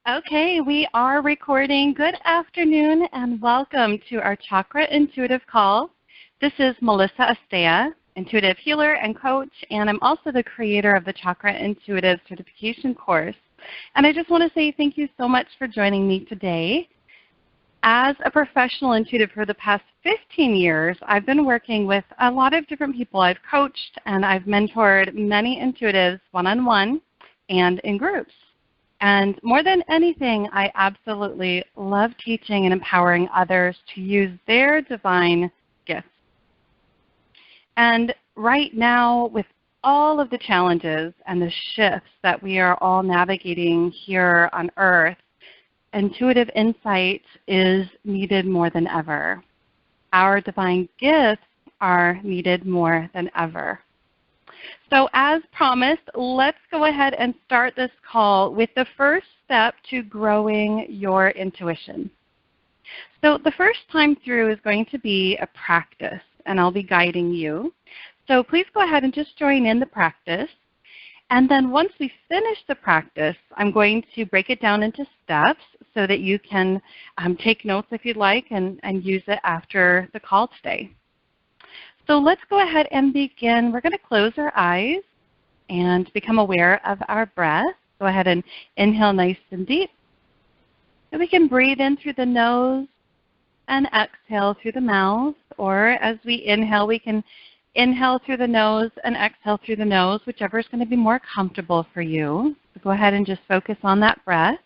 Okay, we are recording. Good afternoon and welcome to our Chakra Intuitive Call. This is Melissa Asteya, intuitive healer and coach, and I'm also the creator of the Chakra Intuitive Certification course. And I just want to say thank you so much for joining me today. As a professional intuitive for the past 15 years, I've been working with a lot of different people. I've coached and I've mentored many intuitives one-on-one and in groups. And more than anything, I absolutely love teaching and empowering others to use their divine gifts. And right now, with all of the challenges and the shifts that we are all navigating here on Earth, intuitive insight is needed more than ever. Our divine gifts are needed more than ever. So as promised, let's go ahead and start this call with the first step to growing your intuition. So the first time through is going to be a practice, and I'll be guiding you. So please go ahead and just join in the practice. And then once we finish the practice, I'm going to break it down into steps so that you can take notes if you'd like and use it after the call today. So let's go ahead and begin. We're going to close our eyes and become aware of our breath. Go ahead and inhale nice and deep. And we can breathe in through the nose and exhale through the mouth. Or as we inhale, we can inhale through the nose and exhale through the nose, whichever is going to be more comfortable for you. So go ahead and just focus on that breath.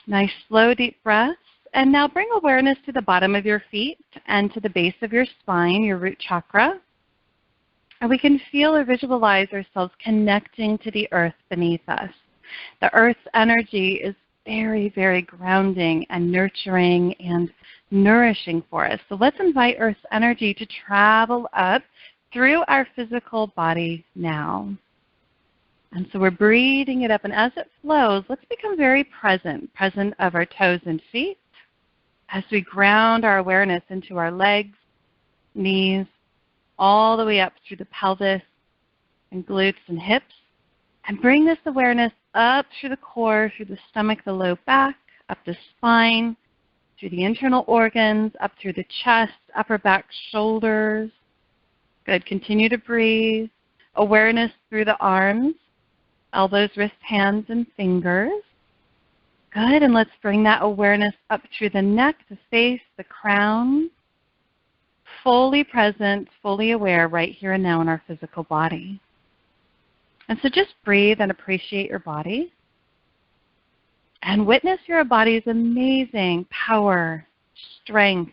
Nice, slow, deep breaths. And now bring awareness to the bottom of your feet and to the base of your spine, your root chakra. And we can feel or visualize ourselves connecting to the earth beneath us. The earth's energy is very, very grounding and nurturing and nourishing for us. So let's invite earth's energy to travel up through our physical body now. And so we're breathing it up. And as it flows, let's become very present of our toes and feet, as we ground our awareness into our legs, knees, all the way up through the pelvis and glutes and hips, and bring this awareness up through the core, through the stomach, the low back, up the spine, through the internal organs, up through the chest, upper back, shoulders. Good. Continue to breathe. Awareness through the arms, elbows, wrists, hands, and fingers. Good, and let's bring that awareness up through the neck, the face, the crown, fully present, fully aware right here and now in our physical body. And so just breathe and appreciate your body and witness your body's amazing power, strength,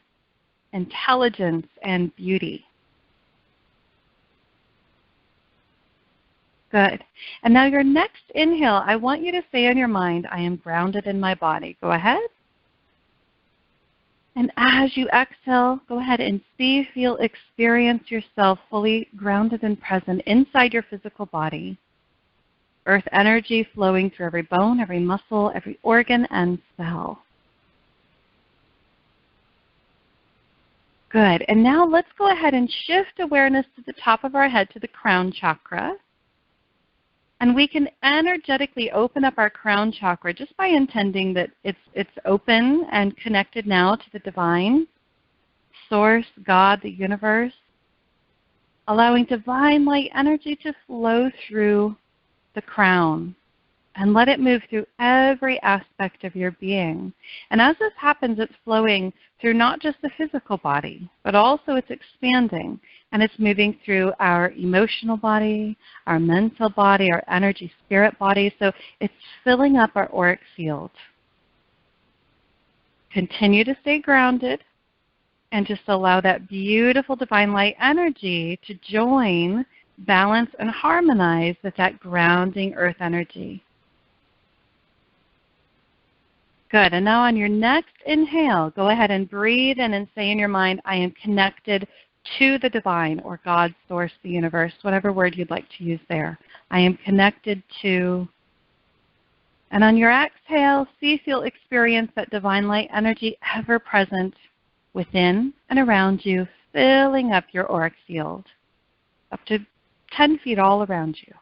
intelligence, and beauty. Good. And now your next inhale, I want you to say in your mind, I am grounded in my body. Go ahead. And as you exhale, go ahead and see, feel, experience yourself fully grounded and present inside your physical body. Earth energy flowing through every bone, every muscle, every organ and cell. Good. And now let's go ahead and shift awareness to the top of our head to the crown chakra. And we can energetically open up our crown chakra just by intending that it's open and connected now to the divine, source, God, the universe, allowing divine light energy to flow through the crown and let it move through every aspect of your being. And as this happens, it's flowing through not just the physical body, but also it's expanding. And it's moving through our emotional body, our mental body, our energy spirit body. So it's filling up our auric field. Continue to stay grounded and just allow that beautiful divine light energy to join, balance, and harmonize with that grounding earth energy. Good. And now on your next inhale, go ahead and breathe in and say in your mind, I am connected to the divine or God, source, the universe, whatever word you'd like to use there. I am connected to. And on your exhale, see, feel, experience that divine light energy ever present within and around you, filling up your auric field, up to 10 feet all around you.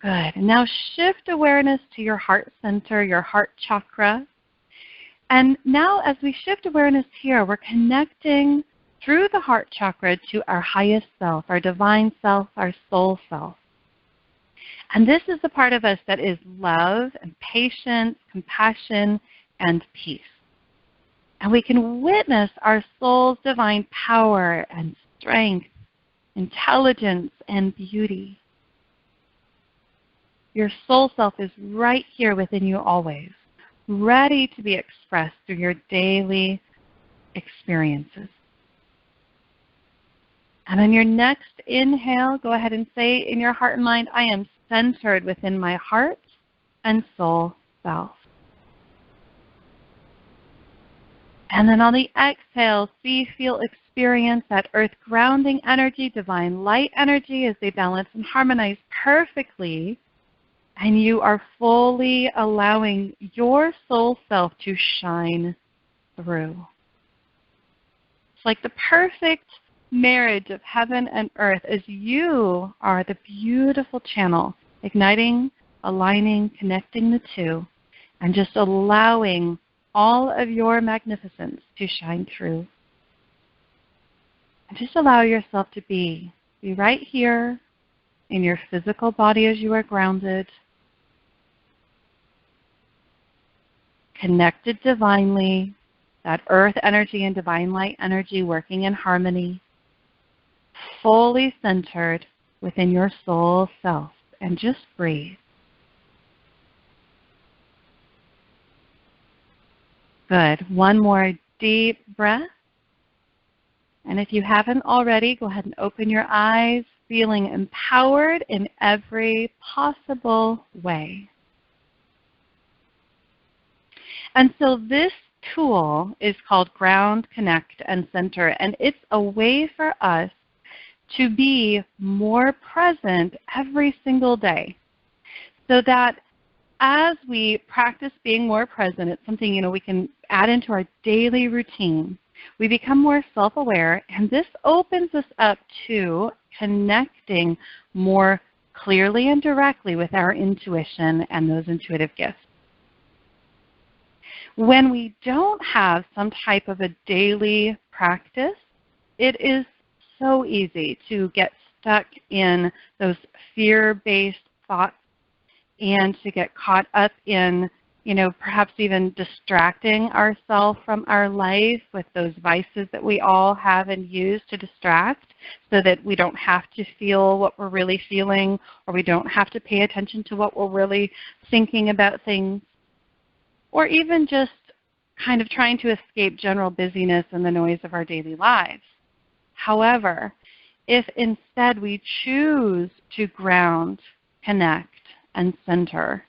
Good. And now shift awareness to your heart center, your heart chakra. And now as we shift awareness here, we're connecting through the heart chakra to our highest self, our divine self, our soul self. And this is the part of us that is love and patience, compassion, and peace. And we can witness our soul's divine power and strength, intelligence, and beauty. Your soul self is right here within you always, ready to be expressed through your daily experiences. And on your next inhale, go ahead and say in your heart and mind, I am centered within my heart and soul self. And then on the exhale, see, feel, experience that earth grounding energy, divine light energy as they balance and harmonize perfectly. And you are fully allowing your soul self to shine through. It's like the perfect marriage of heaven and earth as you are the beautiful channel, igniting, aligning, connecting the two, and just allowing all of your magnificence to shine through. And just allow yourself to be right here in your physical body as you are grounded, connected divinely, that earth energy and divine light energy working in harmony, fully centered within your soul self, and just breathe. Good. One more deep breath. And if you haven't already, go ahead and open your eyes, feeling empowered in every possible way. And so this tool is called Ground, Connect, and Center, and it's a way for us to be more present every single day, so that as we practice being more present, it's something we can add into our daily routine. We become more self-aware, and this opens us up to connecting more clearly and directly with our intuition and those intuitive gifts. When we don't have some type of a daily practice, it is so easy to get stuck in those fear-based thoughts and to get caught up in, perhaps even distracting ourselves from our life with those vices that we all have and use to distract, so that we don't have to feel what we're really feeling, or we don't have to pay attention to what we're really thinking about things, or even just kind of trying to escape general busyness and the noise of our daily lives. However, if instead we choose to ground, connect, and center,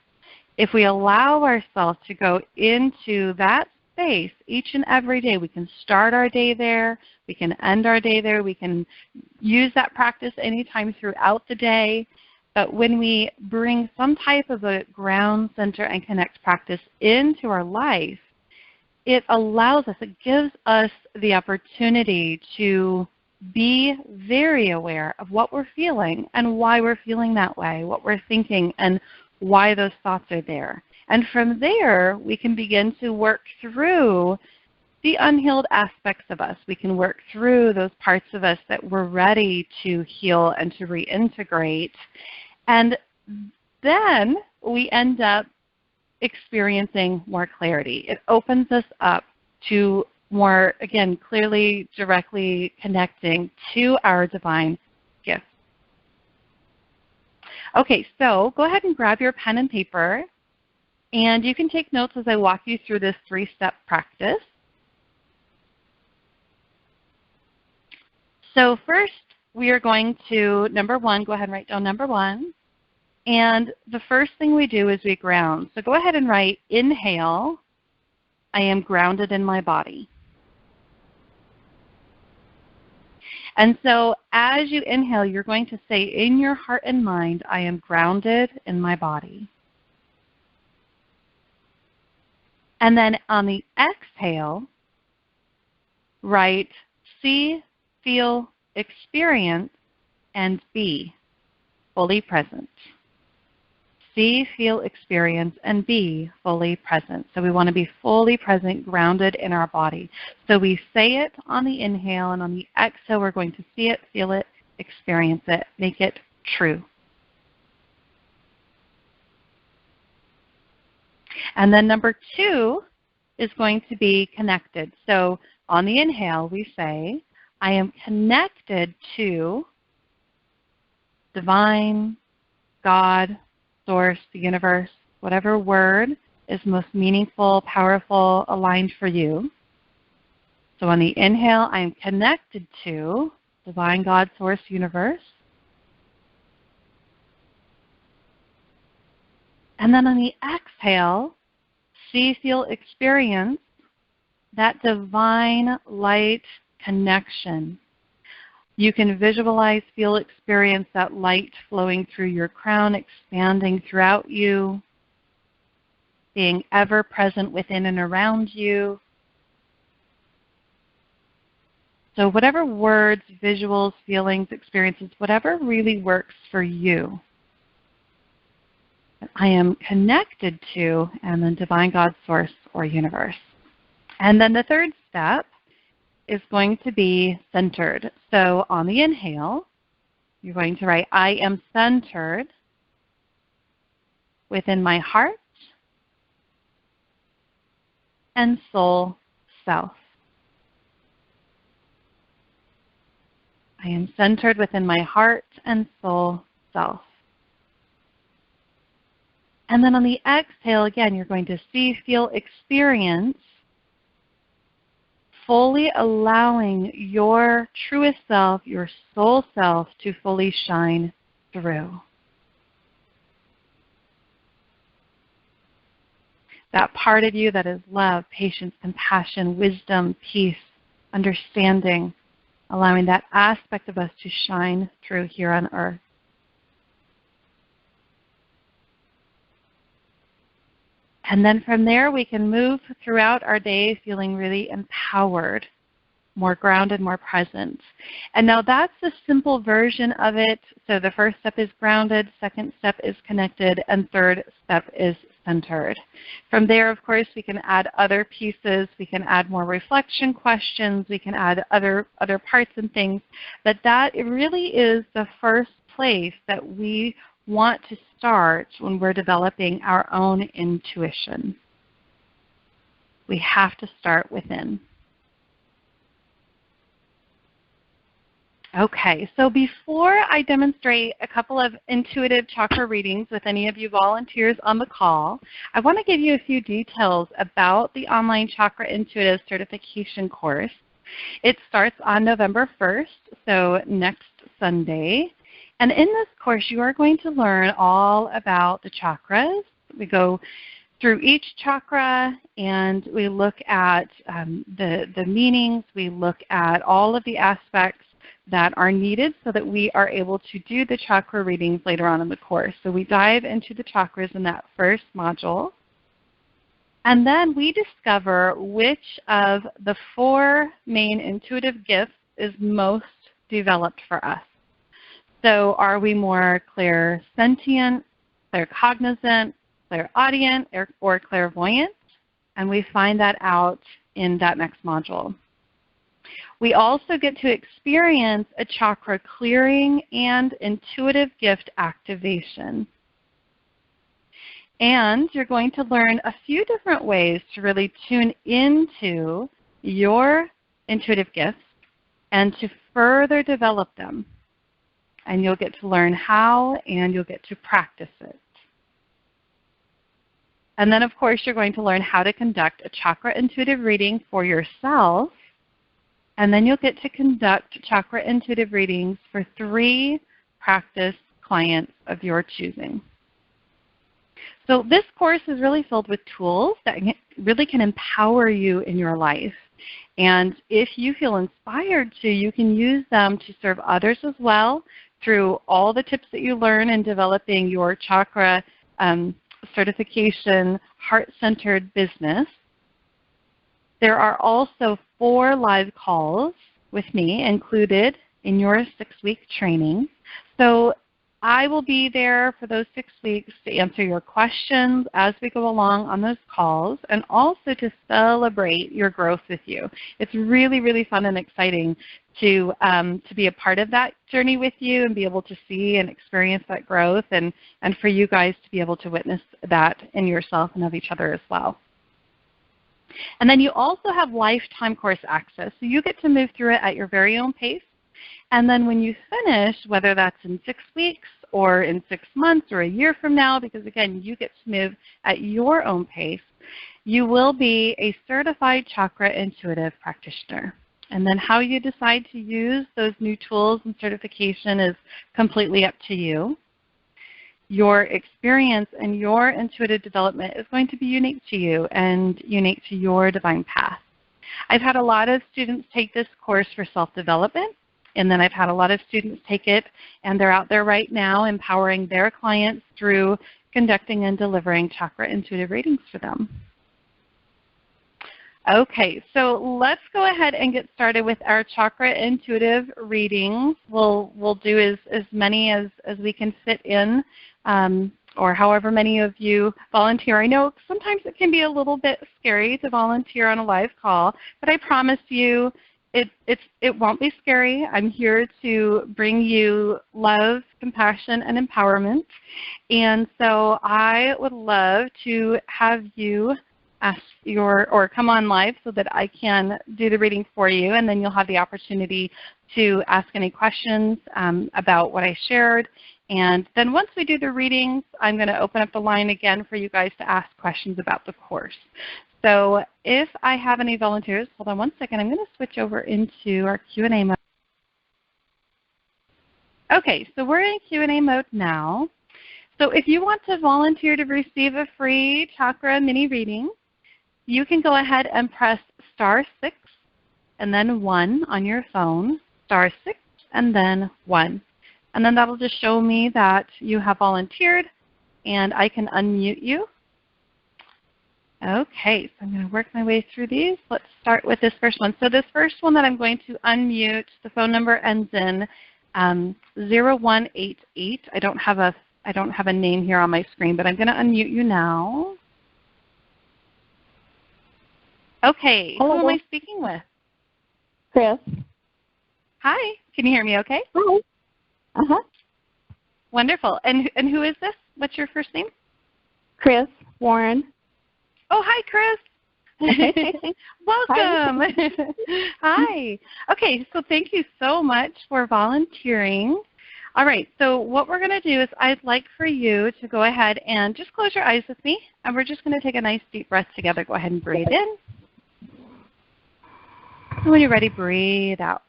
if we allow ourselves to go into that space each and every day, we can start our day there, we can end our day there, we can use that practice anytime throughout the day. But when we bring some type of a ground, center, and connect practice into our life, it allows us, it gives us the opportunity to be very aware of what we're feeling and why we're feeling that way, what we're thinking, and why those thoughts are there. And from there, we can begin to work through the unhealed aspects of us. We can work through those parts of us that we're ready to heal and to reintegrate. And then we end up experiencing more clarity. It opens us up to more, again, clearly, directly connecting to our divine gifts. Okay, so go ahead and grab your pen and paper, and you can take notes as I walk you through this 3-step practice. So first, we are going to, number 1, go ahead and write down number 1. And the first thing we do is we ground. So go ahead and write, inhale, I am grounded in my body. And so as you inhale, you're going to say in your heart and mind, I am grounded in my body. And then on the exhale, write, see, feel, experience, and be fully present. see, feel, experience, and be fully present. So we want to be fully present, grounded in our body. So we say it on the inhale, and on the exhale, we're going to see it, feel it, experience it, make it true. And then number 2 is going to be connected. So on the inhale, we say, I am connected to divine, God, source, the universe, whatever word is most meaningful, powerful, aligned for you. So on the inhale, I am connected to divine, God, source, universe. And then on the exhale, see, feel, experience that divine light connection. You can visualize, feel, experience that light flowing through your crown, expanding throughout you, being ever present within and around you. So whatever words, visuals, feelings, experiences, whatever really works for you. I am connected to, and then divine, God, source, or universe. And then the third step is going to be centered. So on the inhale, you're going to write, I am centered within my heart and soul self. I am centered within my heart and soul self. And then on the exhale, again, you're going to see, feel, experience, fully allowing your truest self, your soul self, to fully shine through. That part of you that is love, patience, compassion, wisdom, peace, understanding, allowing that aspect of us to shine through here on earth. And then from there, we can move throughout our day feeling really empowered, more grounded, more present. And now that's the simple version of it. So the first step is grounded, second step is connected, and third step is centered. From there, of course, we can add other pieces. We can add more reflection questions. We can add other parts and things. But that it really is the first place that we want to start when we're developing our own intuition. We have to start within. Okay, so before I demonstrate a couple of intuitive chakra readings with any of you volunteers on the call, I want to give you a few details about the online Chakra Intuitive Certification course. It starts on November 1st, so next Sunday. And in this course, you are going to learn all about the chakras. We go through each chakra and we look at the meanings. We look at all of the aspects that are needed so that we are able to do the chakra readings later on in the course. So we dive into the chakras in that first module. And then we discover which of the 4 main intuitive gifts is most developed for us. So are we more clairsentient, claircognizant, clairaudient, or clairvoyant? And we find that out in that next module. We also get to experience a chakra clearing and intuitive gift activation. And you're going to learn a few different ways to really tune into your intuitive gifts and to further develop them. And you'll get to learn how, and you'll get to practice it. And then, of course, you're going to learn how to conduct a chakra intuitive reading for yourself. And then you'll get to conduct chakra intuitive readings for 3 practice clients of your choosing. So this course is really filled with tools that really can empower you in your life. And if you feel inspired to, you can use them to serve others as well through all the tips that you learn in developing your chakra certification heart-centered business. There are also 4 live calls with me included in your 6-week training. So I will be there for those 6 weeks to answer your questions as we go along on those calls, and also to celebrate your growth with you. It's really, really fun and exciting to be a part of that journey with you and be able to see and experience that growth, and for you guys to be able to witness that in yourself and of each other as well. And then you also have lifetime course access, so you get to move through it at your very own pace. And then when you finish, whether that's in 6 weeks or in 6 months or a year from now, because again, you get to move at your own pace, you will be a Certified Chakra Intuitive Practitioner. And then how you decide to use those new tools and certification is completely up to you. Your experience and your intuitive development is going to be unique to you and unique to your divine path. I've had a lot of students take this course for self-development, and then I've had a lot of students take it, and they're out there right now empowering their clients through conducting and delivering chakra intuitive readings for them. Okay, so let's go ahead and get started with our chakra intuitive readings. We'll do as many as we can fit in, or however many of you volunteer. I know sometimes it can be a little bit scary to volunteer on a live call, but I promise you it won't be scary. I'm here to bring you love, compassion, and empowerment. And so I would love to have you ask or come on live so that I can do the reading for you, and then you'll have the opportunity to ask any questions about what I shared. And then once we do the readings, I'm going to open up the line again for you guys to ask questions about the course. So if I have any volunteers, hold on one second, I'm going to switch over into our Q&A mode. Okay, so we're in Q&A mode now. So if you want to volunteer to receive a free chakra mini reading, you can go ahead and press *6 and then 1 on your phone, *6 and then 1. And then that will just show me that you have volunteered, and I can unmute you. Okay, so I'm going to work my way through these. Let's start with this first one. So this first one that I'm going to unmute, the phone number ends in 0188. I don't have a name here on my screen, but I'm going to unmute you now. Okay, Hello. Who am I speaking with? Chris. Hi, can you hear me okay? Hi. Uh-huh. Wonderful. And who is this? What's your first name? Chris Warren. Oh, hi, Chris. Welcome. Hi. Okay, so thank you so much for volunteering. All right, so what we're going to do is I'd like for you to go ahead and just close your eyes with me, and we're just going to take a nice deep breath together. Go ahead and breathe in. And when you're ready, breathe out.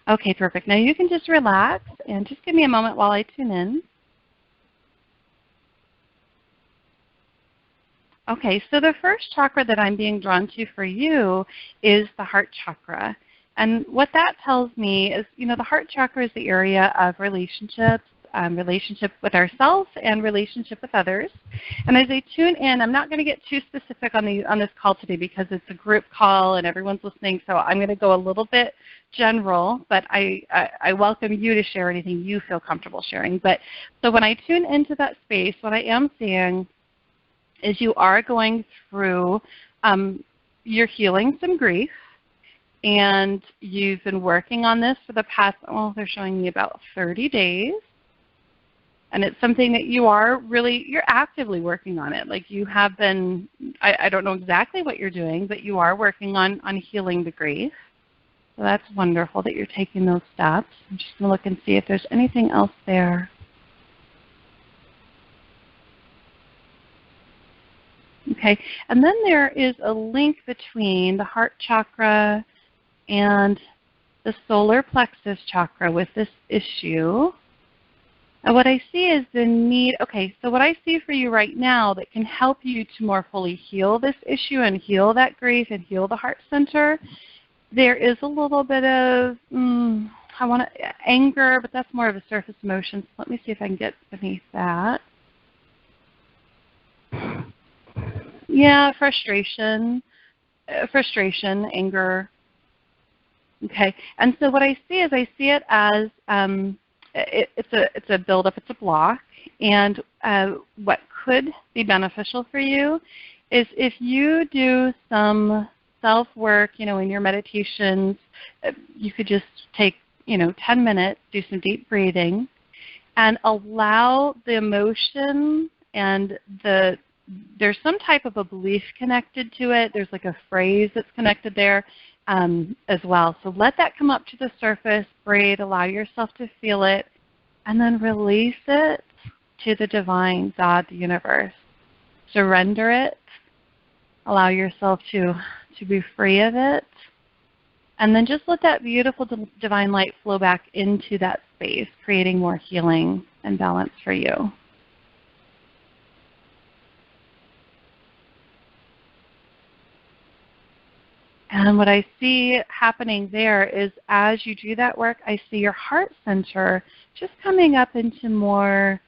Okay, perfect. Now you can just relax and just give me a moment while I tune in. Okay, so the first chakra that I'm being drawn to for you is the heart chakra. And what that tells me is, the heart chakra is the area of relationships, relationship with ourselves and relationship with others. And as I tune in, I'm not going to get too specific on this call today because it's a group call and everyone's listening, so I'm going to go a little bit general, but I welcome you to share anything you feel comfortable sharing. But so when I tune into that space, what I am seeing is you are going through, you're healing some grief, and you've been working on this for the past, they're showing me about 30 days. And it's something that you're actively working on it. Like you have been, I don't know exactly what you're doing, but you are working on healing the grief. So that's wonderful that you're taking those steps. I'm just going to look and see if there's anything else there. Okay, and then there is a link between the heart chakra and the solar plexus chakra with this issue. And what I see is the need, so what I see for you right now that can help you to more fully heal this issue and heal that grief and heal the heart center, there is a little bit of, anger, but that's more of a surface emotion. So let me see if I can get beneath that. Yeah, frustration, anger. Okay, and so what I see is I see it as it's a buildup, it's a block, and what could be beneficial for you is if you do some self-work, in your meditations, you could just take, 10 minutes, do some deep breathing, and allow the emotion and there's some type of a belief connected to it. There's like a phrase that's connected there as well. So let that come up to the surface, breathe, allow yourself to feel it, and then release it to the divine, God, the universe. Surrender it. Allow yourself to be free of it. And then just let that beautiful divine light flow back into that space, creating more healing and balance for you. And what I see happening there is as you do that work, I see your heart center just coming up into more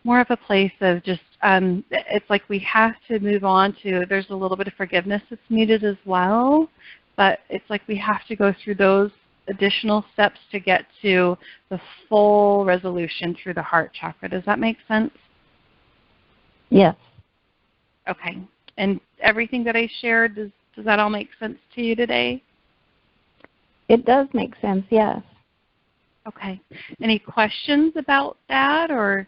of a place of just, it's like we have to move on to, there's a little bit of forgiveness that's needed as well, but it's like we have to go through those additional steps to get to the full resolution through the heart chakra. Does that make sense? Yes. Okay. And everything that I shared, does that all make sense to you today? It does make sense, yes. Okay. Any questions about that or?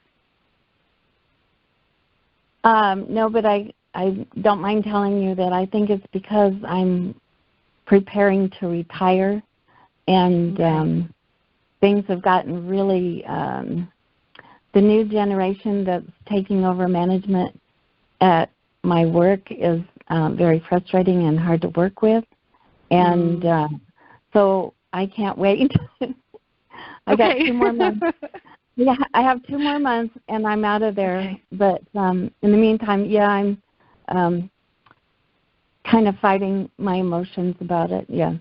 No, but I don't mind telling you that I think it's because I'm preparing to retire, and things have gotten really, the new generation that's taking over management at my work is very frustrating and hard to work with, and so I can't wait. I got 2 more months. Yeah, I have 2 more months, and I'm out of there. Okay. But in the meantime, I'm kind of fighting my emotions about it. Yeah.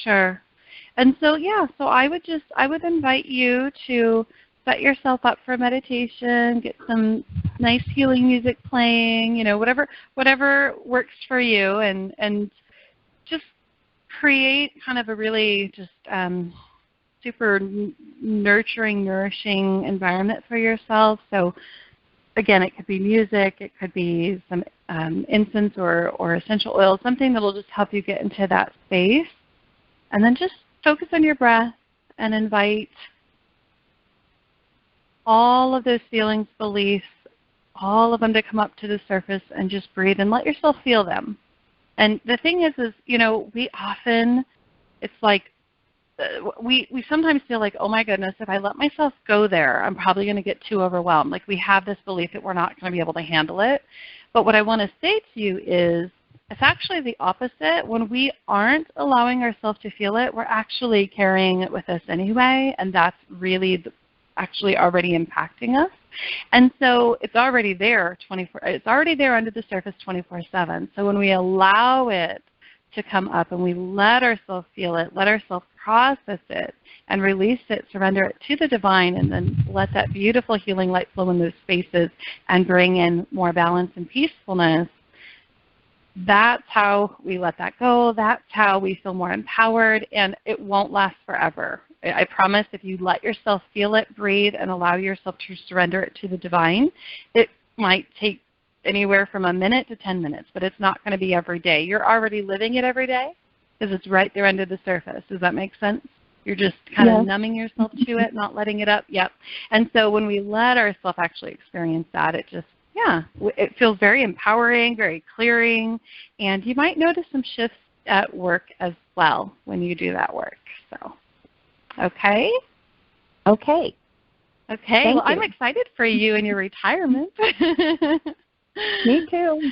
Sure. And so so I would invite you to set yourself up for meditation, get some nice healing music playing, whatever works for you, and just create kind of a really just super nurturing, nourishing environment for yourself. So again, it could be music, it could be some incense or essential oil, something that will just help you get into that space. And then just focus on your breath and invite all of those feelings, beliefs, all of them to come up to the surface, and just breathe and let yourself feel them. And the thing is we often, it's like, we sometimes feel like, oh my goodness, if I let myself go there, I'm probably going to get too overwhelmed. Like we have this belief that we're not going to be able to handle it. But what I want to say to you is it's actually the opposite. When we aren't allowing ourselves to feel it, we're actually carrying it with us anyway, and that's really actually already impacting us. And so it's already there it's already there under the surface 24/7. So when we allow it to come up and we let ourselves feel it, let ourselves process it, and release it, surrender it to the divine, and then let that beautiful healing light flow in those spaces and bring in more balance and peacefulness, that's how we let that go. That's how we feel more empowered, and it won't last forever. I promise if you let yourself feel it, breathe, and allow yourself to surrender it to the divine, it might take anywhere from a minute to 10 minutes, but it's not going to be every day. You're already living it every day because it's right there under the surface. Does that make sense? You're just kind of numbing yourself to it, not letting it up. Yep. And so when we let ourselves actually experience that, it just, it feels very empowering, very clearing, and you might notice some shifts at work as well when you do that work. So, okay? Okay. Okay. Well, I'm excited for you and your retirement. Me too.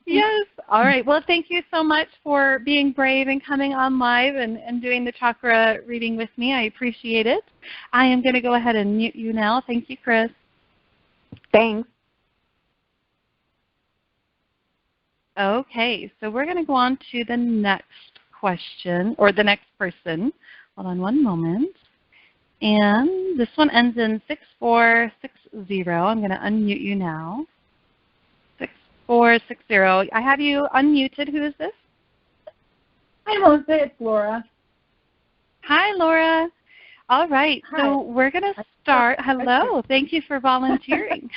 Yes. All right. Well, thank you so much for being brave and coming on live and doing the chakra reading with me. I appreciate it. I am going to go ahead and mute you now. Thank you, Chris. Thanks. Okay. So we're going to go on to the next question, or the next person. Hold on one moment. And this one ends in 6460. I'm going to unmute you now. 6460. I have you unmuted. Who is this? Hi, Melissa. It's Laura. Hi, Laura. All right, Hi. so we're going to start. Hello. Thank you for volunteering.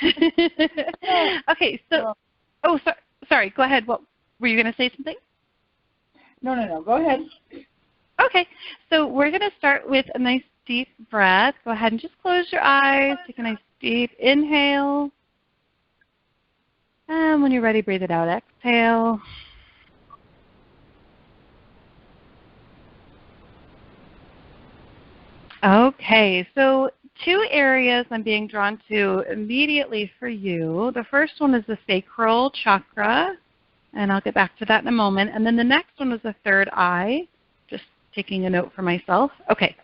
Okay, so, sorry, go ahead. What were you going to say something? No. Go ahead. Okay, so we're going to start with a nice deep breath. Go ahead and just close your eyes. Take a nice deep inhale. And when you're ready, breathe it out. Exhale. Okay, so 2 areas I'm being drawn to immediately for you. The first one is the sacral chakra, and I'll get back to that in a moment. And then the next one is the third eye, just taking a note for myself. Okay,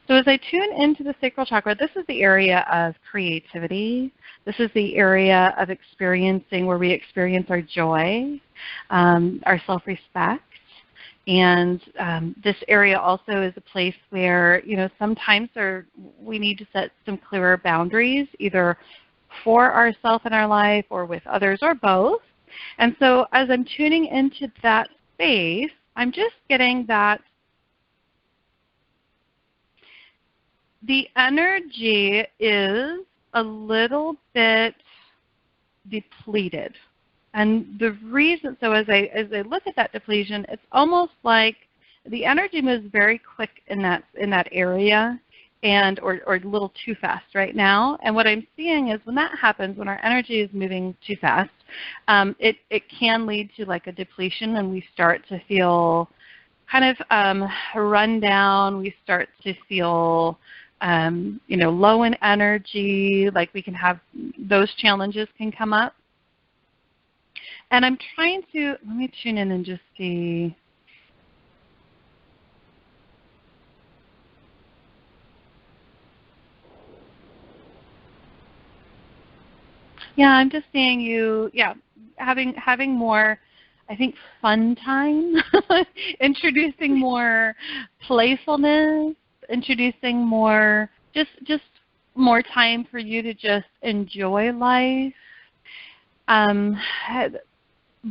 so as I tune into the sacral chakra, this is the area of creativity. This is the area of experiencing where we experience our joy, our self-respect. And this area also is a place where, sometimes we need to set some clearer boundaries, either for ourselves in our life or with others or both. And so as I'm tuning into that space, I'm just getting that the energy is a little bit depleted. And the reason, so as I look at that depletion, it's almost like the energy moves very quick in that area, and or a little too fast right now. And what I'm seeing is when that happens, when our energy is moving too fast, it can lead to like a depletion, and we start to feel kind of run down. We start to feel low in energy. Like we can have those challenges can come up. And I'm trying to, let me tune in and just see. Yeah, I'm just seeing you, having more, I think, fun time, introducing more playfulness, introducing more, just more time for you to just enjoy life.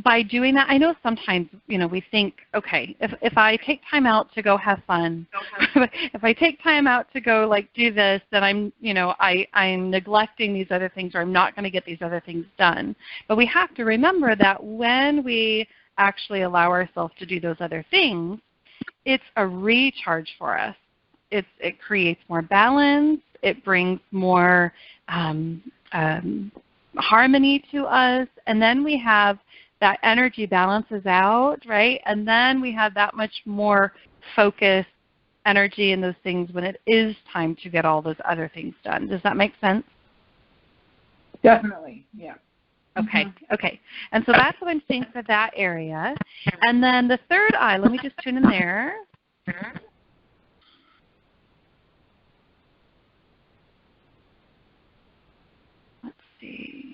By doing that, I know sometimes, we think, okay, if I take time out to go have fun, if I take time out to go do this, then I'm neglecting these other things, or I'm not going to get these other things done. But we have to remember that when we actually allow ourselves to do those other things, it's a recharge for us. It creates more balance. It brings more harmony to us, and then we have that energy balances out, right? And then we have that much more focused energy in those things when it is time to get all those other things done. Does that make sense? Definitely, yeah. Okay, okay. And so that's what I'm seeing for that area. And then the third eye, let me just tune in there. Let's see.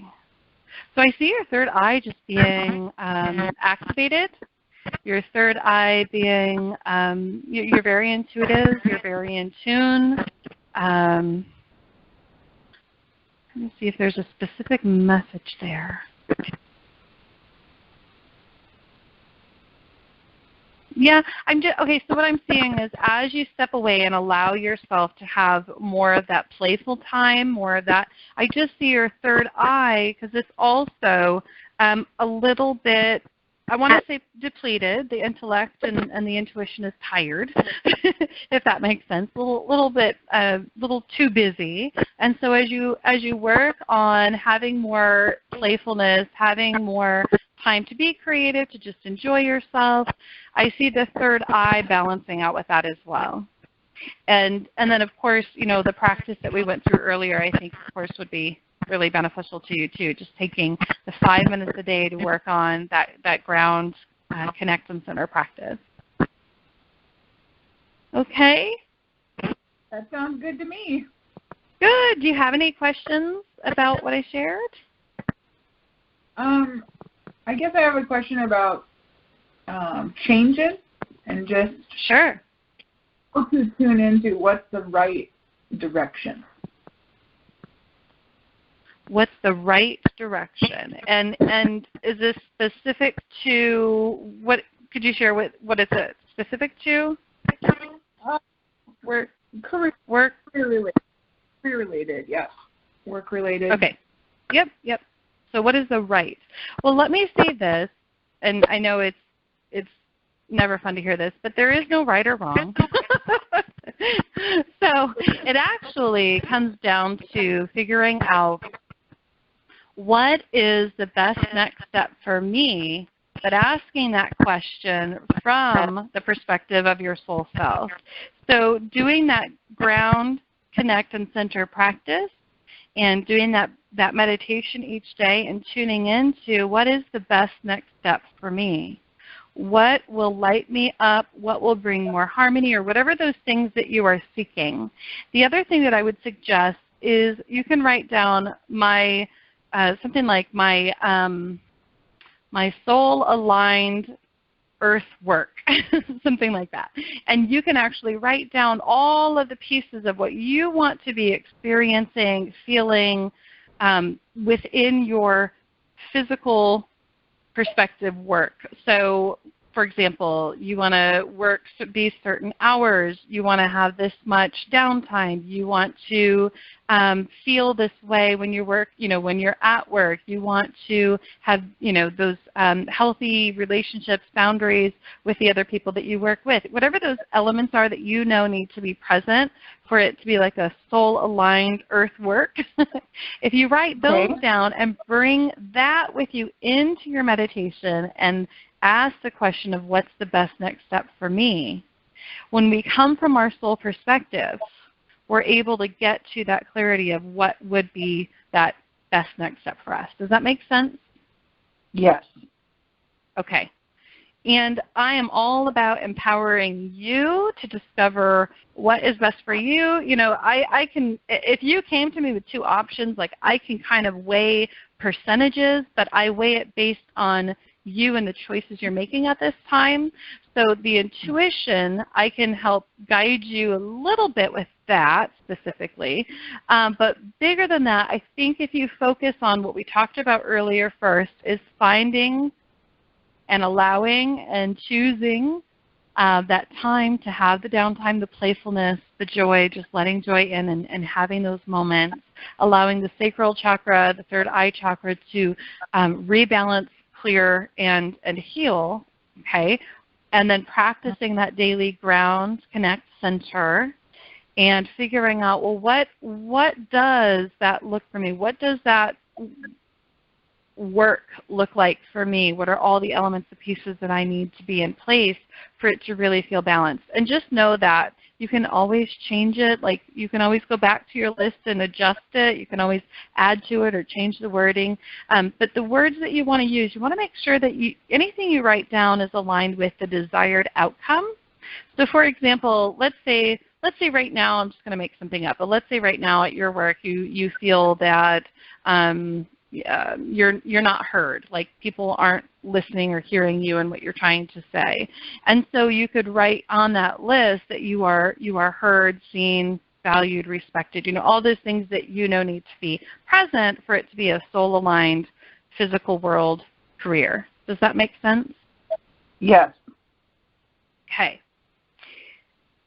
So I see your third eye just being activated. Your third eye being, you're very intuitive, you're very in tune. Let me see if there's a specific message there. Yeah, okay, so what I'm seeing is as you step away and allow yourself to have more of that playful time, more of that, I just see your third eye, because it's also a little bit, I want to say depleted. The intellect and the intuition is tired, if that makes sense, a little too busy. And so as you work on having more playfulness, having more time to be creative, to just enjoy yourself, I see the third eye balancing out with that as well. And then, of course, the practice that we went through earlier, I think, of course, would be really beneficial to you, too, just taking the 5 minutes a day to work on that ground, connect, and center practice. Okay? That sounds good to me. Good. Do you have any questions about what I shared? I guess I have a question about changes and just Sure. how to tune into what's the right direction. What's the right direction? And is this specific to what? Could you share what it's specific to? work-related. Okay. Yep. So what is the right? Well, let me say this, and I know it's never fun to hear this, but there is no right or wrong. So it actually comes down to figuring out what is the best next step for me, but asking that question from the perspective of your soul self. So doing that ground, connect, and center practice, and doing that meditation each day and tuning into what is the best next step for me. What will light me up? What will bring more harmony, or whatever those things that you are seeking. The other thing that I would suggest is you can write down my something like my soul-aligned earth work, something like that. And you can actually write down all of the pieces of what you want to be experiencing, feeling within your physical perspective work. So, for example, you want to work these certain hours. You want to have this much downtime. You want to feel this way when you work, when you're at work. You want to have, those healthy relationships, boundaries with the other people that you work with. Whatever those elements are that you know need to be present for it to be like a soul-aligned earth work. If you write those down and bring that with you into your meditation and ask the question of what's the best next step for me, when we come from our soul perspective, we're able to get to that clarity of what would be that best next step for us. Does that make sense? Yes. Okay. And I am all about empowering you to discover what is best for you. I can, if you came to me with two options, like I can kind of weigh percentages, but I weigh it based on you and the choices you're making at this time. So the intuition, I can help guide you a little bit with that specifically. But bigger than that, I think if you focus on what we talked about earlier first, is finding and allowing and choosing that time to have the downtime, the playfulness, the joy, just letting joy in and having those moments, allowing the sacral chakra, the third eye chakra to rebalance, clear, and heal, okay? And then practicing that daily ground, connect, center, and figuring out, well, what does that look for me? What does that work look like for me? What are all the elements, the pieces that I need to be in place for it to really feel balanced? And just know that you can always change it. Like you can always go back to your list and adjust it. You can always add to it or change the wording. But the words that you want to use, you want to make sure that anything you write down is aligned with the desired outcome. So for example, let's say right now, I'm just going to make something up, but let's say right now at your work you feel that you're not heard, like people aren't listening or hearing you and what you're trying to say. And so you could write on that list that you are heard, seen, valued, respected, all those things that need to be present for it to be a soul-aligned physical world career. Does that make sense? Yes. Okay.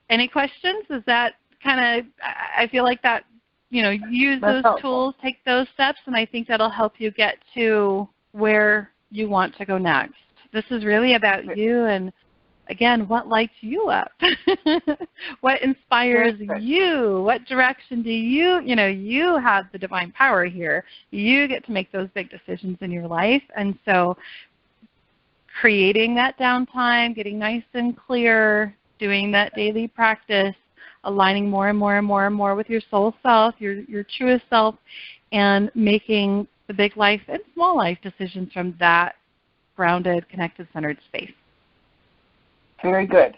Any questions? Is that kind of, I feel like that, use those tools, take those steps, and I think that'll help you get to where you want to go next. This is really about you and, again, what lights you up? What inspires you? What direction do you have the divine power here. You get to make those big decisions in your life. And so creating that downtime, getting nice and clear, doing that daily practice, aligning more and more and more and more with your soul self, your truest self, and making the big life and small life decisions from that grounded, connected, centered space. Very good.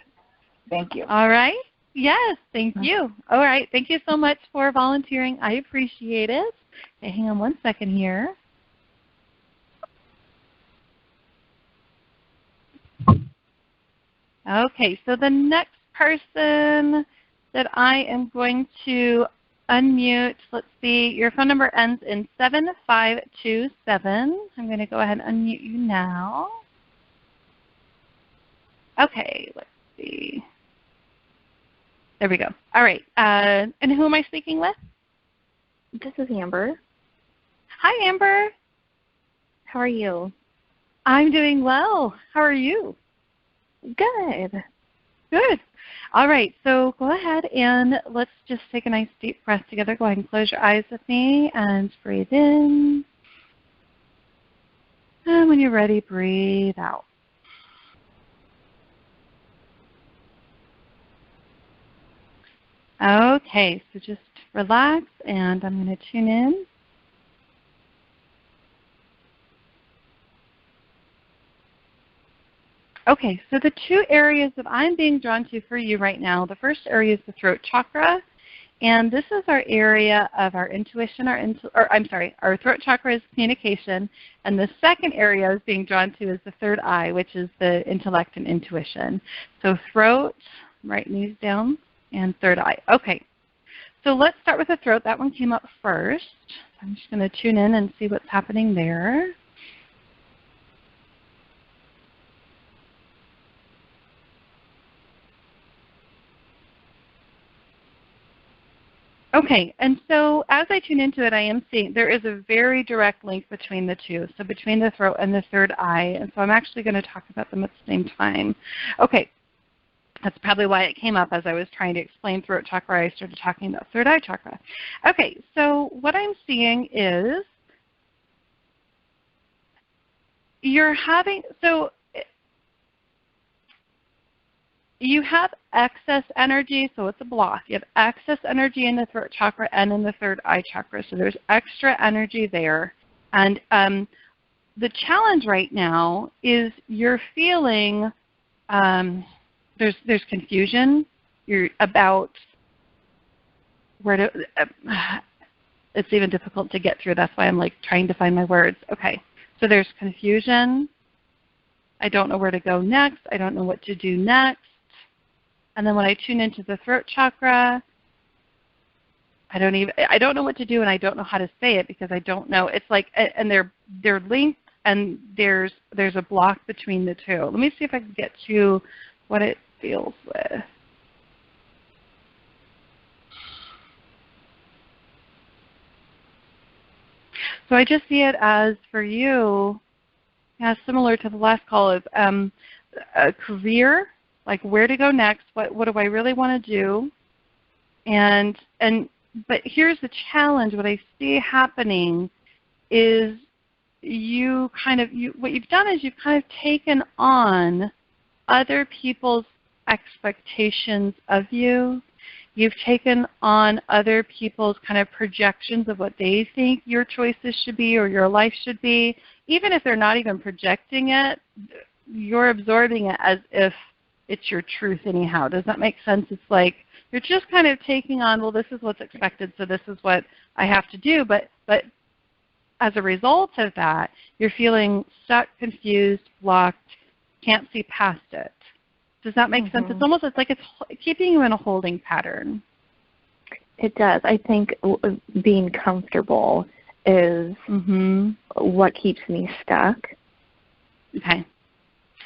Thank you. All right. Yes, thank you. All right. Thank you so much for volunteering. I appreciate it. Okay, hang on one second here. Okay, so the next person that I am going to unmute, let's see, your phone number ends in 7527. I'm going to go ahead and unmute you now. Okay, let's see. There we go. All right, and who am I speaking with? This is Amber. Hi, Amber. How are you? I'm doing well. How are you? Good. Good. All right, so go ahead and let's just take a nice deep breath together. Go ahead and close your eyes with me and breathe in. And when you're ready, breathe out. Okay, so just relax, and I'm going to tune in. Okay, so the two areas that I'm being drawn to for you right now, the first area is the throat chakra, and this is our area of our intuition, our throat chakra is communication, and the second area I was being drawn to is the third eye, which is the intellect and intuition. So throat, I'm writing these down, and third eye. Okay, so let's start with the throat. That one came up first. I'm just going to tune in and see what's happening there. Okay, and so as I tune into it, I am seeing there is a very direct link between the two, so between the throat and the third eye, and so I'm actually going to talk about them at the same time. Okay, that's probably why it came up as I was trying to explain throat chakra. I started talking about third eye chakra. Okay, so what I'm seeing is you're having, so you have excess energy, so it's a block. You have excess energy in the throat chakra and in the third eye chakra, so there's extra energy there. And the challenge right now is you're feeling there's confusion. You're about where to. It's even difficult to get through. That's why I'm like trying to find my words. Okay, so there's confusion. I don't know where to go next. I don't know what to do next. And then when I tune into the throat chakra, I don't know what to do, and I don't know how to say it because I don't know. It's like, and they're linked, and there's a block between the two. Let me see if I can get to what it feels with. So I just see it as for you, similar to the last call, is a career. Like where to go next, what do I really want to do? But here's the challenge. What I see happening is what you've done is you've kind of taken on other people's expectations of you. You've taken on other people's kind of projections of what they think your choices should be or your life should be. Even if they're not even projecting it, you're absorbing it as if it's your truth anyhow. Does that make sense? It's like you're just kind of taking on, well, this is what's expected, so this is what I have to do. But as a result of that, you're feeling stuck, confused, blocked, can't see past it. Does that make sense? It's like it's keeping you in a holding pattern. It does. I think being comfortable is what keeps me stuck. Okay.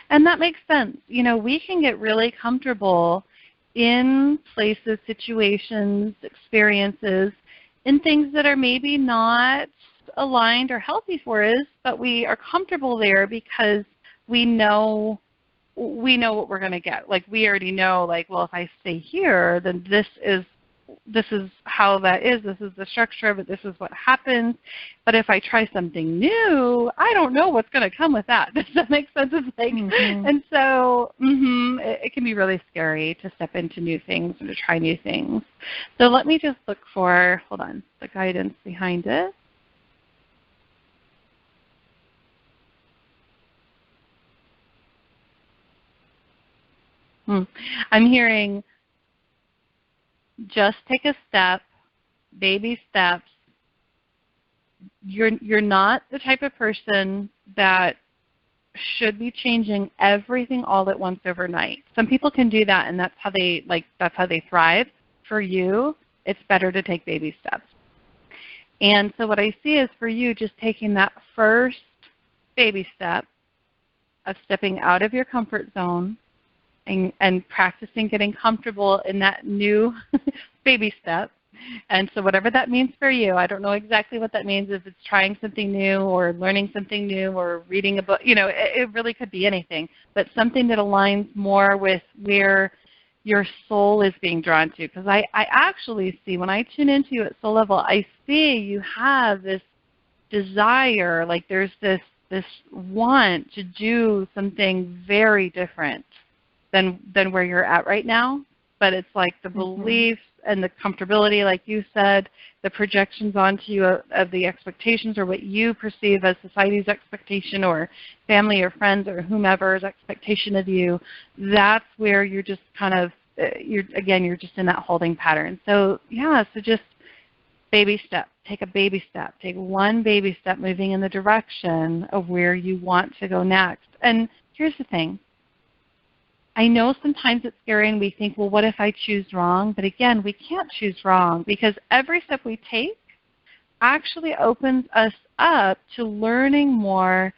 And that makes sense. You know, we can get really comfortable in places, situations, experiences, in things that are maybe not aligned or healthy for us, but we are comfortable there because we know what we're going to get. Like we already know, like, well, if I stay here, then this is how that is. This is the structure of it. This is what happens. But if I try something new, I don't know what's going to come with that. Does that make sense? It's like, and so it can be really scary to step into new things and to try new things. So let me just look for, the guidance behind it. I'm hearing just take a step, baby steps. You're not the type of person that should be changing everything all at once overnight. Some people can do that, and that's how they thrive. For you, it's better to take baby steps. And so what I see is for you just taking that first baby step of stepping out of your comfort zone and practicing getting comfortable in that new baby step. And so whatever that means for you, I don't know exactly what that means, if it's trying something new or learning something new or reading a book. It really could be anything, but something that aligns more with where your soul is being drawn to. Because I actually see, when I tune into you at soul level, I see you have this desire, like there's this want to do something very different than where you're at right now. But it's like the beliefs and the comfortability, like you said, the projections onto you of the expectations, or what you perceive as society's expectation or family or friends or whomever's expectation of you. That's where you're just kind of, you're just in that holding pattern. So just baby step. Take a baby step. Take one baby step moving in the direction of where you want to go next. And here's the thing. I know sometimes it's scary and we think, well, what if I choose wrong? But again, we can't choose wrong, because every step we take actually opens us up to learning more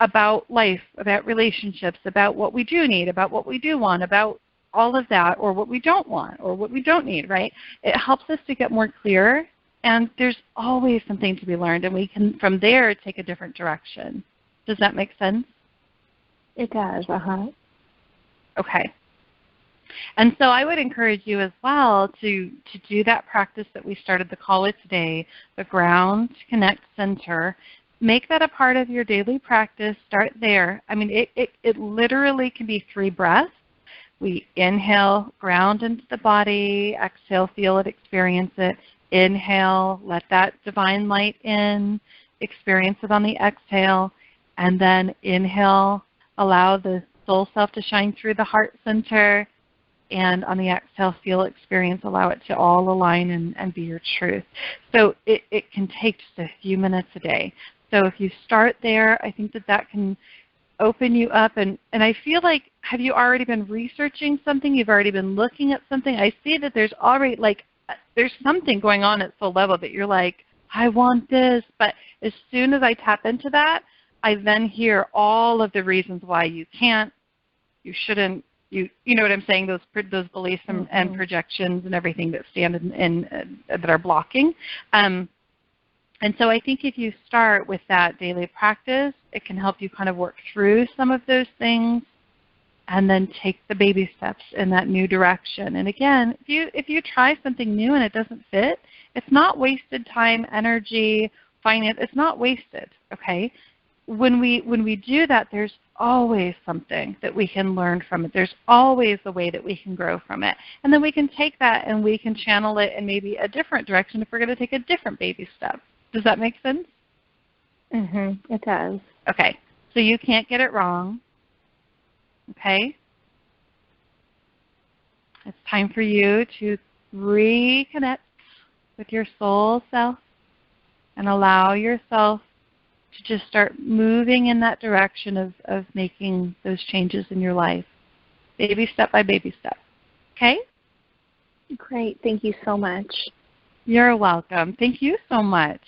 about life, about relationships, about what we do need, about what we do want, about all of that, or what we don't want, or what we don't need, right? It helps us to get more clear, and there's always something to be learned, and we can, from there, take a different direction. Does that make sense? It does, Okay. And so I would encourage you as well to do that practice that we started the call with today, the ground, connect, center. Make that a part of your daily practice. Start there. I mean, it literally can be 3 breaths. We inhale, ground into the body. Exhale, feel it, experience it. Inhale, let that divine light in. Experience it on the exhale. And then inhale, allow the soul self to shine through the heart center, and on the exhale, feel, experience, allow it to all align and be your truth. So it can take just a few minutes a day. So if you start there, I think that can open you up. And I feel like, have you already been researching something? You've already been looking at something? I see that there's already, there's something going on at soul level that you're like, I want this. But as soon as I tap into that, I then hear all of the reasons why you can't, you shouldn't, you know what I'm saying, those beliefs and projections and everything that stand in that are blocking. And so I think if you start with that daily practice, it can help you kind of work through some of those things and then take the baby steps in that new direction. And again, if you try something new and it doesn't fit, it's not wasted time, energy, finance. It's not wasted, okay? When we do that, there's always something that we can learn from it. There's always a way that we can grow from it. And then we can take that and we can channel it in maybe a different direction if we're going to take a different baby step. Does that make sense? It does. Okay. So you can't get it wrong. Okay? It's time for you to reconnect with your soul self and allow yourself to just start moving in that direction of making those changes in your life, baby step by baby step. Okay? Great. Thank you so much. You're welcome. Thank you so much.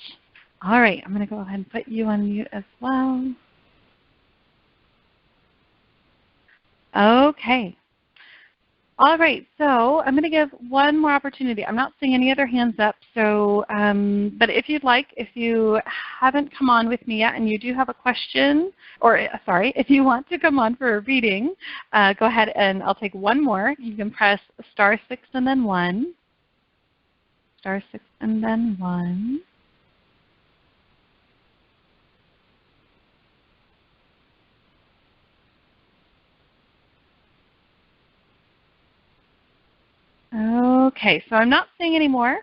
All right. I'm going to go ahead and put you on mute as well. Okay. All right, so I'm going to give one more opportunity. I'm not seeing any other hands up, so but if you'd like, if you haven't come on with me yet and you do have a question, or if you want to come on for a reading, go ahead and I'll take one more. You can press *6 and then 1, *6 and then 1. Okay, so I'm not seeing any more.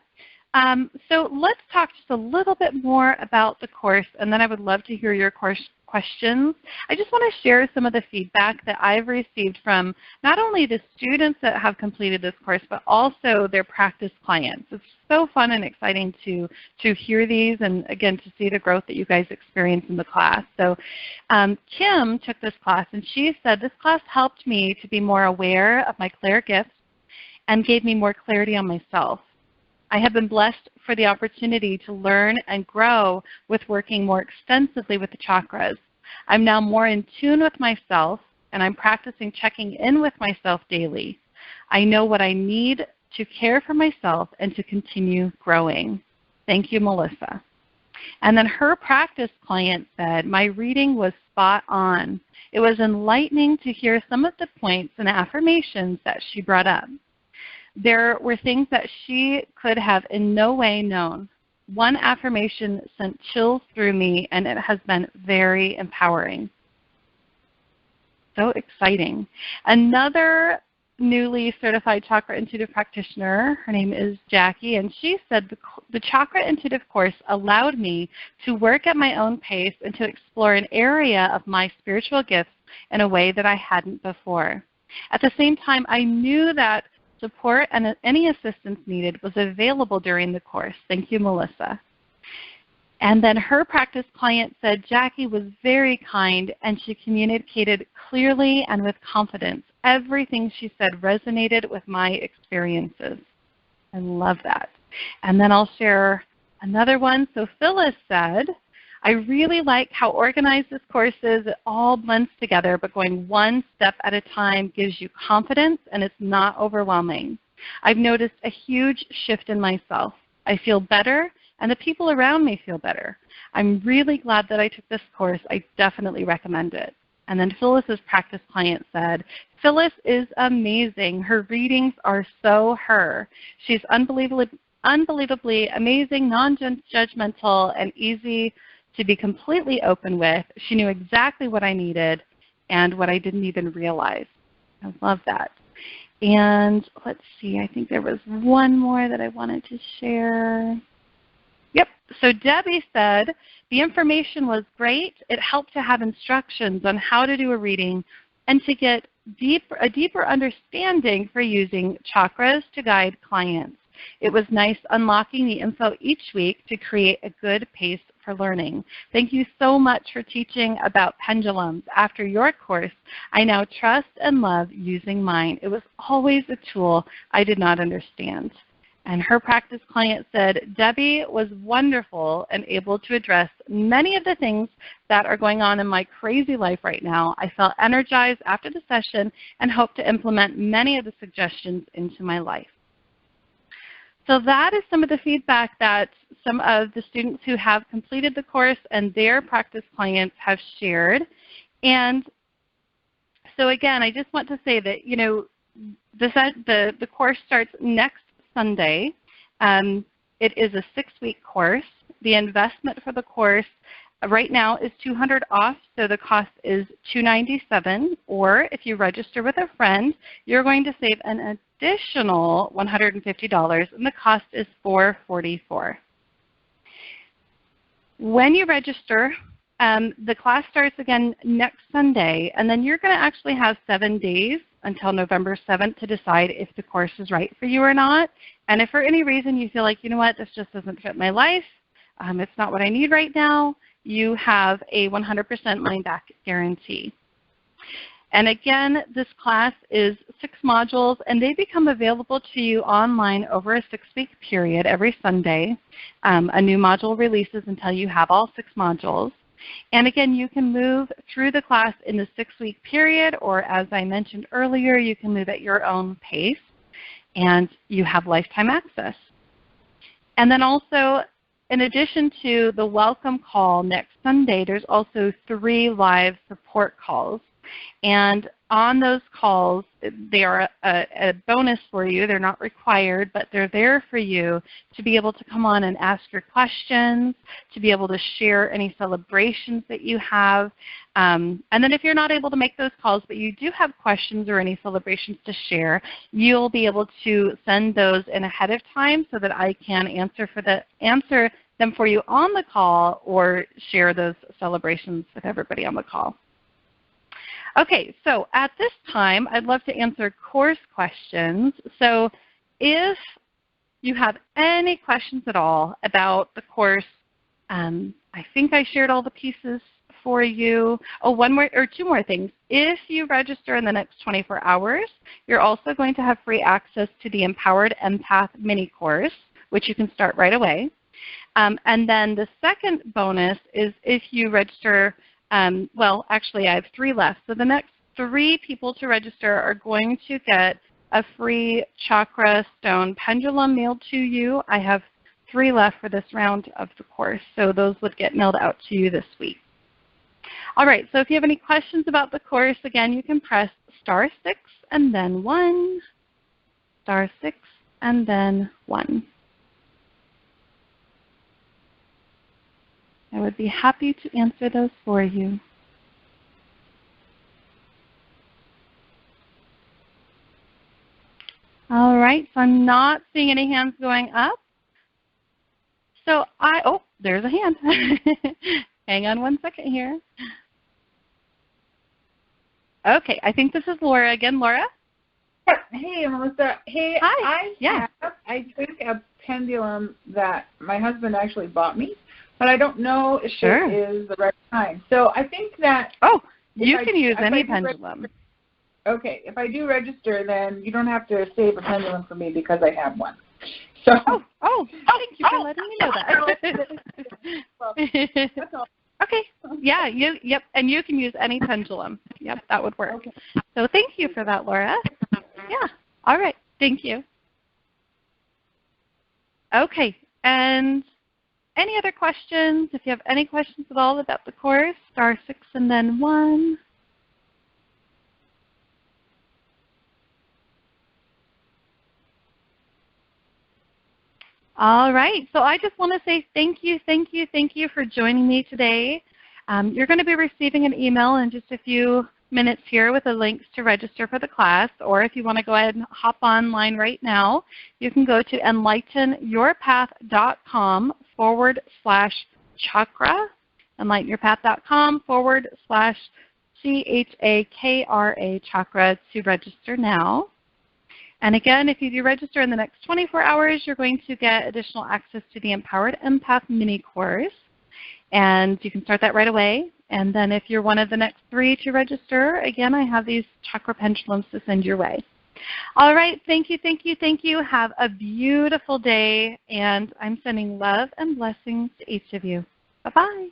So let's talk just a little bit more about the course, and then I would love to hear your course questions. I just want to share some of the feedback that I've received from not only the students that have completed this course, but also their practice clients. It's so fun and exciting to hear these and, again, to see the growth that you guys experience in the class. So Kimm took this class, and she said, this class helped me to be more aware of my Clair Gifts and gave me more clarity on myself. I have been blessed for the opportunity to learn and grow with working more extensively with the chakras. I'm now more in tune with myself, and I'm practicing checking in with myself daily. I know what I need to care for myself and to continue growing. Thank you, Melissa. And then her practice client said, my reading was spot on. It was enlightening to hear some of the points and affirmations that she brought up. There were things that she could have in no way known. One affirmation sent chills through me, and it has been very empowering. So exciting. Another newly certified chakra intuitive practitioner, her name is Jackie, and she said the chakra intuitive course allowed me to work at my own pace and to explore an area of my spiritual gifts in a way that I hadn't before. At the same time, I knew that support and any assistance needed was available during the course. Thank you, Melissa. And then her practice client said Jackie was very kind and she communicated clearly and with confidence. Everything she said resonated with my experiences. I love that. And then I'll share another one. So Phyllis said, I really like how organized this course is. It all blends together, but going one step at a time gives you confidence and it's not overwhelming. I've noticed a huge shift in myself. I feel better and the people around me feel better. I'm really glad that I took this course. I definitely recommend it. And then Phyllis's practice client said, Phyllis is amazing. Her readings are so her. She's unbelievably amazing, non-judgmental, and easy to be completely open with. She knew exactly what I needed and what I didn't even realize. I love that. And let's see, I think there was one more that I wanted to share. Yep. So Debbie said, the information was great. It helped to have instructions on how to do a reading and to get a deeper understanding for using chakras to guide clients. It was nice unlocking the info each week to create a good pace for learning. Thank you so much for teaching about pendulums. After your course, I now trust and love using mine. It was always a tool I did not understand. And her practice client said, Debbie was wonderful and able to address many of the things that are going on in my crazy life right now. I felt energized after the session and hope to implement many of the suggestions into my life. So that is some of the feedback that some of the students who have completed the course and their practice clients have shared. And so again, I just want to say that, the course starts next Sunday. It is a 6-week course. The investment for the course right now is $200 off, so the cost is $297. Or if you register with a friend, you're going to save an additional $150, and the cost is $444. When you register, the class starts again next Sunday, and then you're going to actually have 7 days until November 7th to decide if the course is right for you or not. And if for any reason you feel like, you know what, this just doesn't fit my life, it's not what I need right now, you have a 100% money-back guarantee. And again, this class is 6 modules, and they become available to you online over a 6-week period every Sunday. A new module releases until you have all 6 modules. And again, you can move through the class in the 6-week period, or as I mentioned earlier, you can move at your own pace, and you have lifetime access. And then also, in addition to the welcome call next Sunday, there's also 3 live support calls. And on those calls, they are a bonus for you. They're not required, but they're there for you to be able to come on and ask your questions, to be able to share any celebrations that you have. And then if you're not able to make those calls, but you do have questions or any celebrations to share, you'll be able to send those in ahead of time so that I can answer them for you on the call or share those celebrations with everybody on the call. Okay, so at this time, I'd love to answer course questions. So if you have any questions at all about the course, I think I shared all the pieces for you. Oh, 2 more things. If you register in the next 24 hours, you're also going to have free access to the Empowered Empath mini course, which you can start right away. And then the second bonus is if you register, well, actually I have 3 left. So the next 3 people to register are going to get a free chakra stone pendulum mailed to you. I have 3 left for this round of the course, so those would get mailed out to you this week. All right, so if you have any questions about the course, again, you can press *6 and then 1, *6 and then 1. I would be happy to answer those for you. All right, so I'm not seeing any hands going up. So oh, there's a hand. Hang on one second here. Okay, I think this is Laura again. Laura? Hey, Melissa. Hey, Hi. I think a pendulum that my husband actually bought me, but I don't know if Sure. it is the right kind. So I think that... Oh, you can use any pendulum. Okay, if I do register, then you don't have to save a pendulum for me because I have one. So. Oh, thank you for letting me know that. That's all. Okay, yeah, yep, and you can use any pendulum. Yep, that would work. Okay. So thank you for that, Laura. Yeah, all right, thank you. Okay, and any other questions? If you have any questions at all about the course, *6 and then 1. All right, so I just want to say thank you for joining me today. You're going to be receiving an email in just a few minutes here with the links to register for the class, or if you want to go ahead and hop online right now, you can go to enlighteninyourpath.com/chakra, enlighteninyourpath.com/CHAKRA chakra to register now. And again, if you do register in the next 24 hours, you're going to get additional access to the Empowered Empath mini course. And you can start that right away. And then if you're one of the next 3 to register, again, I have these chakra pendulums to send your way. All right, thank you. Have a beautiful day. And I'm sending love and blessings to each of you. Bye-bye.